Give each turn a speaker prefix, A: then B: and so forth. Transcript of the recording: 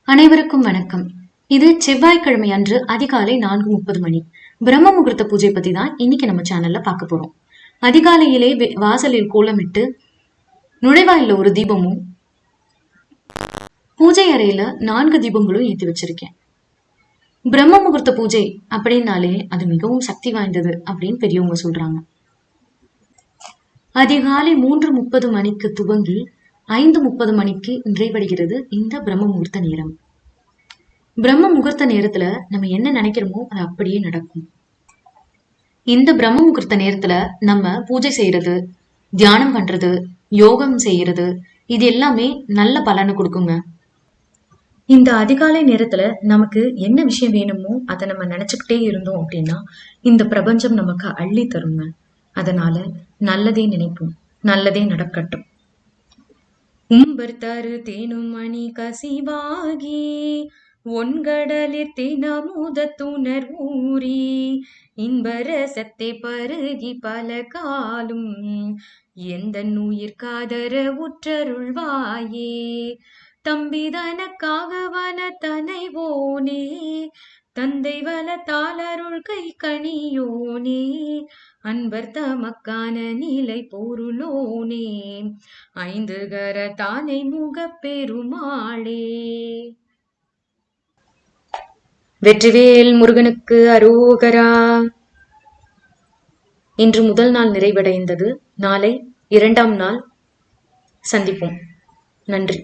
A: அனைவருக்கும் வணக்கம். இது செவ்வாய்க்கிழமை அன்று அதிகாலை 4:30 மணி பிரம்ம முகூர்த்த பூஜை பத்தி தான் இன்னைக்கு நம்ம சேனல்ல பார்க்க போறோம். அதிகாலையிலே வாசலில் கோலமிட்டு நுழைவாயில ஒரு தீபமும் பூஜை அறையில 4 தீபங்களும் ஏற்றி வச்சிருக்கேன். பிரம்ம முகூர்த்த பூஜை அப்படின்னாலே அது மிகவும் சக்தி வாய்ந்தது அப்படின்னு பெரியவங்க சொல்றாங்க. அதிகாலை 3:30 மணிக்கு துவங்கி 5:30 மணிக்கு நிறைவடைகிறது இந்த பிரம்ம முகூர்த்த நேரம். பிரம்ம முகூர்த்த நேரத்துல நம்ம என்ன நினைக்கிறோமோ அது அப்படியே நடக்கும். இந்த பிரம்ம முகூர்த்த நேரத்துல நம்ம பூஜை செய்யறது, தியானம் பண்றது, யோகம் செய்யறது, இது எல்லாமே நல்ல பலனை கொடுக்குங்க. இந்த அதிகாலை நேரத்துல நமக்கு என்ன விஷயம் வேணுமோ அதை நம்ம நினைச்சுக்கிட்டே இருந்தோம் அப்படின்னா இந்த பிரபஞ்சம் நமக்கு அள்ளி தருங்க. அதனால நல்லதே நினைப்போம், நல்லதே நடக்கட்டும். உம்பர் தரு தேனும் மணி கசிவாகி ஒன்கடலிற் தினமுதத்துணர் ஊறி இன்பரசத்தை பருகி பல காலும் எந்த உயிர்காதர உற்றருள்வாயே. தம்பிதனக்காக வன தனைவோனே, தந்தை வல தாளருள் கை கணியோனே, அன்பர் தமக்கான நிலை பொருளோனே, ஐந்து கர தானை முக பெருமாளே. வெற்றிவேல் முருகனுக்கு அரோகரா. இன்று முதல் நாள் நிறைவடைந்தது. நாளை 2ஆம் நாள் சந்திப்போம். நன்றி.